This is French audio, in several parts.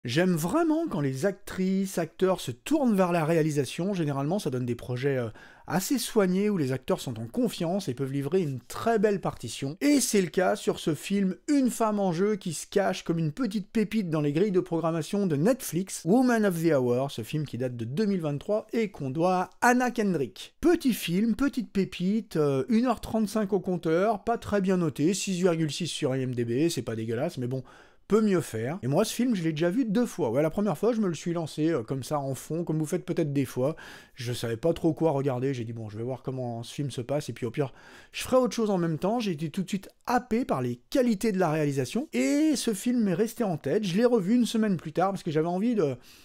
J'aime vraiment quand les actrices, acteurs se tournent vers la réalisation. Généralement, ça donne des projets assez soignés où les acteurs sont en confiance et peuvent livrer une très belle partition. Et c'est le cas sur ce film Une femme en jeu qui se cache comme une petite pépite dans les grilles de programmation de Netflix, Woman of the Hour, ce film qui date de 2023 et qu'on doit à Anna Kendrick. Petit film, petite pépite, 1h35 au compteur, pas très bien noté, 6,6 sur IMDb, c'est pas dégueulasse, mais bon, peut mieux faire. Et moi, ce film, je l'ai déjà vu 2 fois. Ouais, la première fois, je me le suis lancé comme ça en fond, comme vous faites peut-être des fois. Je savais pas trop quoi regarder. J'ai dit, bon, je vais voir comment ce film se passe. Et puis au pire, je ferai autre chose en même temps. J'ai été tout de suite happé par les qualités de la réalisation. Et ce film m'est resté en tête. Je l'ai revu une semaine plus tard parce que j'avais envie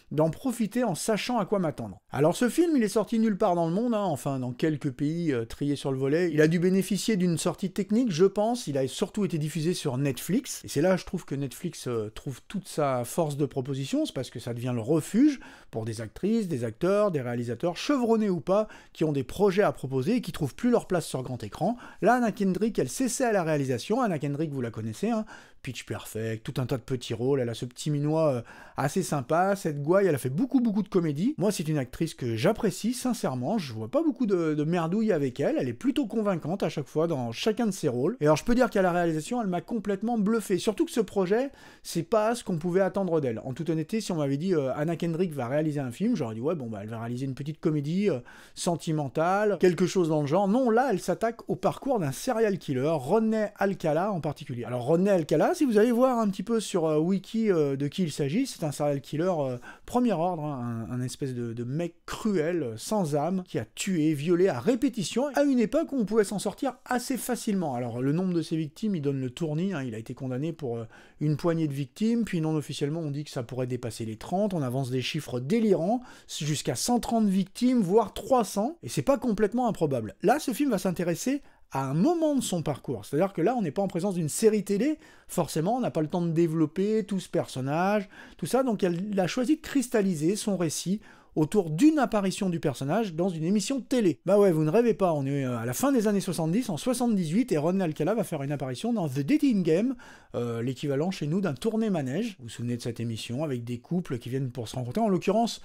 d'en profiter en sachant à quoi m'attendre. Alors ce film, il est sorti nulle part dans le monde, hein, enfin dans quelques pays triés sur le volet. Il a dû bénéficier d'une sortie technique, je pense. Il a surtout été diffusé sur Netflix. Et c'est là, je trouve que Netflix trouve toute sa force de proposition, c'est parce que ça devient le refuge pour des actrices, des acteurs, des réalisateurs, chevronnés ou pas, qui ont des projets à proposer et qui trouvent plus leur place sur grand écran. Là, Anna Kendrick, elle s'essaie à la réalisation. Anna Kendrick, vous la connaissez, hein, Pitch Perfect, tout un tas de petits rôles, elle a ce petit minois assez sympa, cette gouaille, elle a fait beaucoup de comédie. Moi, c'est une actrice que j'apprécie, sincèrement, je vois pas beaucoup de merdouilles avec elle, elle est plutôt convaincante à chaque fois dans chacun de ses rôles. Et alors, je peux dire qu'à la réalisation, elle m'a complètement bluffé, surtout que ce projet, c'est pas ce qu'on pouvait attendre d'elle. En toute honnêteté, si on m'avait dit Anna Kendrick va réaliser un film, j'aurais dit ouais, bon, bah, elle va réaliser une petite comédie sentimentale, quelque chose dans le genre. Non, là, elle s'attaque au parcours d'un serial killer, Rodney Alcala en particulier. Alors, Rodney Alcala, si vous allez voir un petit peu sur Wiki de qui il s'agit, c'est un serial killer premier ordre, hein, un espèce de mec cruel, sans âme, qui a tué, violé à répétition, à une époque où on pouvait s'en sortir assez facilement. Alors le nombre de ses victimes, il donne le tournis, hein, il a été condamné pour une poignée de victimes, puis non officiellement on dit que ça pourrait dépasser les 30, on avance des chiffres délirants, jusqu'à 130 victimes, voire 300, et c'est pas complètement improbable. Là, ce film va s'intéresser à un moment de son parcours. C'est-à-dire que là, on n'est pas en présence d'une série télé, forcément, on n'a pas le temps de développer tout ce personnage, tout ça, donc elle a choisi de cristalliser son récit autour d'une apparition du personnage dans une émission de télé. Bah ouais, vous ne rêvez pas, on est à la fin des années 70, en 78, et Rodney Alcala va faire une apparition dans The Dating Game, l'équivalent chez nous d'un tournée-manège. Vous vous souvenez de cette émission, avec des couples qui viennent pour se rencontrer, en l'occurrence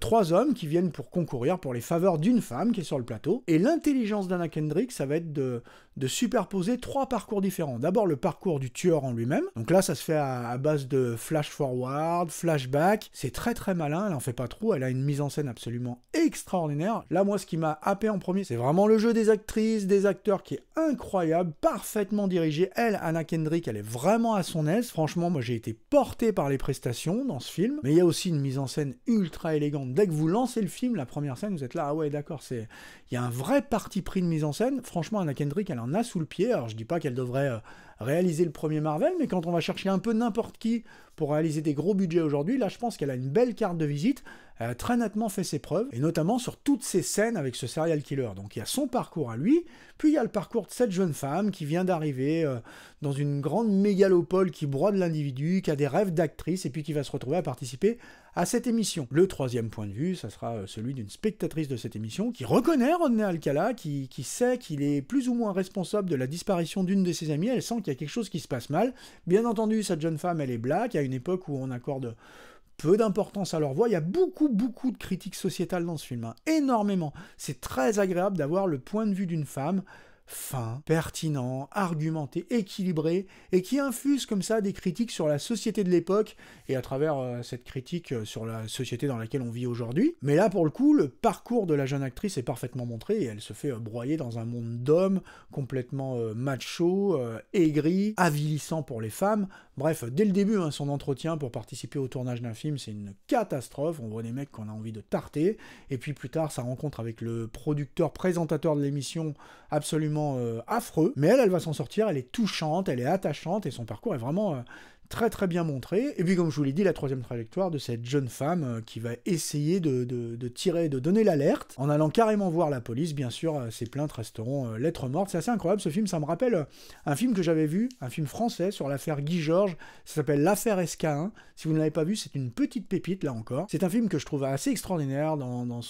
3 hommes qui viennent pour concourir pour les faveurs d'une femme qui est sur le plateau. Et l'intelligence d'Anna Kendrick, ça va être de superposer 3 parcours différents. D'abord le parcours du tueur en lui-même, donc là ça se fait à base de flash-forward, flashback, c'est très malin, elle en fait pas trop, elle a une mise en scène absolument extraordinaire. Là, moi, ce qui m'a happé en premier, c'est vraiment le jeu des actrices, des acteurs qui est incroyable, parfaitement dirigé. Elle, Anna Kendrick, elle est vraiment à son aise. Franchement, moi, j'ai été porté par les prestations dans ce film. Mais il y a aussi une mise en scène ultra élégante. Dès que vous lancez le film, la première scène, vous êtes là, ah ouais, d'accord, il y a un vrai parti pris de mise en scène. Franchement, Anna Kendrick, elle en a sous le pied. Alors, je dis pas qu'elle devrait réaliser le premier Marvel, mais quand on va chercher un peu n'importe qui pour réaliser des gros budgets aujourd'hui, là, je pense qu'elle a une belle carte de visite. Elle a très nettement fait ses preuves, et notamment sur toutes ces scènes avec ce serial killer. Donc il y a son parcours à lui, puis il y a le parcours de cette jeune femme qui vient d'arriver dans une grande mégalopole qui broie de l'individu, qui a des rêves d'actrice, et puis qui va se retrouver à participer à cette émission. Le troisième point de vue, ça sera celui d'une spectatrice de cette émission, qui reconnaît Rodney Alcala, qui sait qu'il est plus ou moins responsable de la disparition d'une de ses amies, elle sent qu'il y a quelque chose qui se passe mal. Bien entendu, cette jeune femme, elle est black, à une époque où on accorde peu d'importance à leur voix. Il y a beaucoup de critiques sociétales dans ce film, hein. Énormément. C'est très agréable d'avoir le point de vue d'une femme fin, pertinent, argumenté, équilibré, et qui infuse comme ça des critiques sur la société de l'époque, et à travers cette critique sur la société dans laquelle on vit aujourd'hui. Mais là, pour le coup, le parcours de la jeune actrice est parfaitement montré, et elle se fait broyer dans un monde d'hommes, complètement macho, aigri, avilissant pour les femmes. Bref, dès le début, hein, son entretien pour participer au tournage d'un film, c'est une catastrophe, on voit des mecs qu'on a envie de tarter, et puis plus tard, sa rencontre avec le producteur, présentateur de l'émission, absolument affreux, mais elle va s'en sortir, elle est touchante, elle est attachante, et son parcours est vraiment très bien montré. Et puis comme je vous l'ai dit, la troisième trajectoire de cette jeune femme qui va essayer de tirer, de donner l'alerte, en allant carrément voir la police, bien sûr, ses plaintes resteront lettres mortes. C'est assez incroyable ce film, ça me rappelle un film que j'avais vu, un film français sur l'affaire Guy Georges, ça s'appelle L'affaire SK1, si vous ne l'avez pas vu, c'est une petite pépite là encore. C'est un film que je trouve assez extraordinaire dans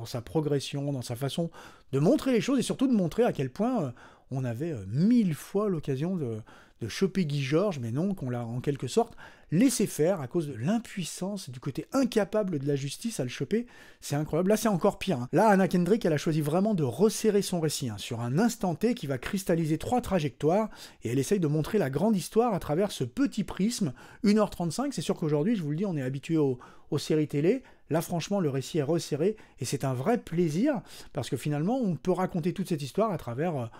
sa progression, dans sa façon de montrer les choses, et surtout de montrer à quel point on avait 1000 fois l'occasion de choper Guy Georges, mais non, qu'on l'a en quelque sorte laissé faire à cause de l'impuissance et du côté incapable de la justice à le choper. C'est incroyable. Là, c'est encore pire. Hein. Là, Anna Kendrick, elle a choisi vraiment de resserrer son récit sur un instant T qui va cristalliser 3 trajectoires et elle essaye de montrer la grande histoire à travers ce petit prisme. 1h35, c'est sûr qu'aujourd'hui, je vous le dis, on est habitué aux séries télé. Là, franchement, le récit est resserré et c'est un vrai plaisir parce que finalement, on peut raconter toute cette histoire à travers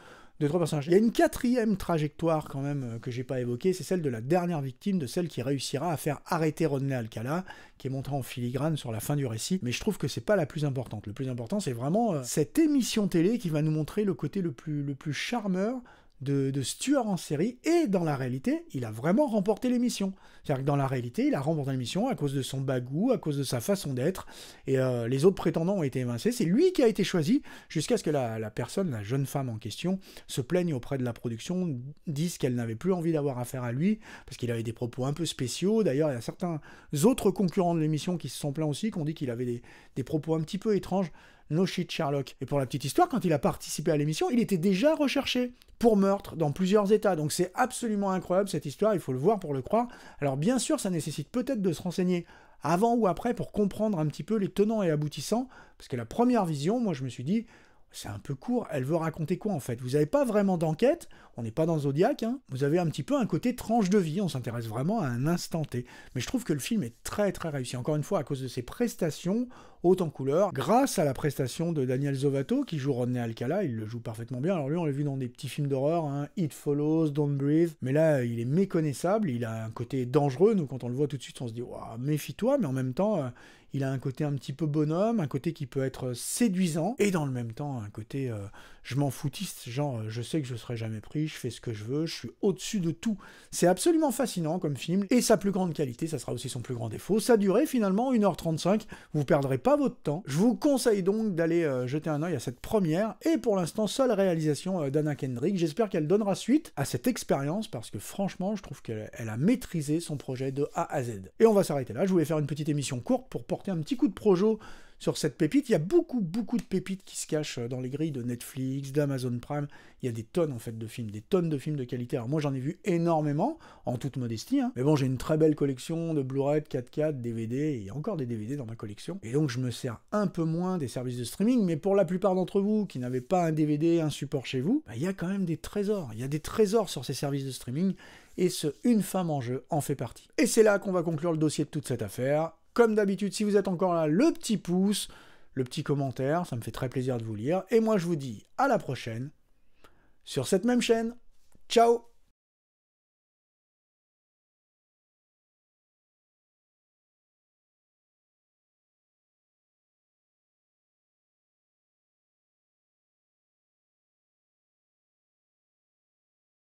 2-3 personnages. Il y a une 4e trajectoire quand même que j'ai pas évoquée, c'est celle de la dernière victime, de celle qui réussira à faire arrêter Rodney Alcala, qui est montrée en filigrane sur la fin du récit, mais je trouve que c'est pas la plus importante. Le plus important, c'est vraiment cette émission télé qui va nous montrer le côté le plus charmeur de ce tueur en série, et dans la réalité, il a vraiment remporté l'émission. C'est-à-dire que dans la réalité, il a remporté l'émission à cause de son bagou, à cause de sa façon d'être, et les autres prétendants ont été évincés. C'est lui qui a été choisi, jusqu'à ce que la personne, la jeune femme en question, se plaigne auprès de la production, dise qu'elle n'avait plus envie d'avoir affaire à lui, parce qu'il avait des propos un peu spéciaux. D'ailleurs, il y a certains autres concurrents de l'émission qui se sont plaints aussi, qui ont dit qu'il avait des propos un petit peu étranges. No shit Sherlock. Et pour la petite histoire, quand il a participé à l'émission, il était déjà recherché pour meurtre dans plusieurs états. Donc c'est absolument incroyable cette histoire, il faut le voir pour le croire. Alors bien sûr, ça nécessite peut-être de se renseigner avant ou après pour comprendre un petit peu les tenants et aboutissants, parce que la première vision, moi je me suis dit, c'est un peu court, elle veut raconter quoi en fait? Vous n'avez pas vraiment d'enquête, on n'est pas dans Zodiac, vous avez un petit peu un côté tranche de vie, on s'intéresse vraiment à un instant T. Mais je trouve que le film est très très réussi, encore une fois à cause de ses prestations, haute en couleur, grâce à la prestation de Daniel Zovatto, qui joue Rodney Alcala, il le joue parfaitement bien. Alors lui, on l'a vu dans des petits films d'horreur, It Follows, Don't Breathe, mais là, il est méconnaissable, il a un côté dangereux, nous quand on le voit tout de suite, on se dit, wow, méfie-toi, mais en même temps, il a un côté un petit peu bonhomme, un côté qui peut être séduisant, et dans le même temps, un côté je m'en foutiste, genre je sais que je serai jamais pris, je fais ce que je veux, je suis au-dessus de tout. C'est absolument fascinant comme film, et sa plus grande qualité, ça sera aussi son plus grand défaut, sa durée finalement, 1h35, vous perdrez pas votre temps. Je vous conseille donc d'aller jeter un œil à cette première, et pour l'instant, seule réalisation d'Anna Kendrick. J'espère qu'elle donnera suite à cette expérience, parce que franchement, je trouve qu'elle a maîtrisé son projet de A à Z. Et on va s'arrêter là, je voulais faire une petite émission courte pour porter un petit coup de projo sur cette pépite. Il y a beaucoup de pépites qui se cachent dans les grilles de Netflix, d'Amazon Prime. Il y a des tonnes en fait de films, des tonnes de films de qualité. Alors moi j'en ai vu énormément, en toute modestie, mais bon, j'ai une très belle collection de Blu-ray, 4K, DVD, et il y a encore des DVD dans ma collection. Et donc je me sers un peu moins des services de streaming, mais pour la plupart d'entre vous qui n'avez pas un DVD, un support chez vous, il y a quand même des trésors. Il y a des trésors sur ces services de streaming, et ce Une femme en jeu en fait partie. Et c'est là qu'on va conclure le dossier de toute cette affaire. Comme d'habitude, si vous êtes encore là, le petit pouce, le petit commentaire, ça me fait très plaisir de vous lire. Et moi, je vous dis à la prochaine sur cette même chaîne. Ciao!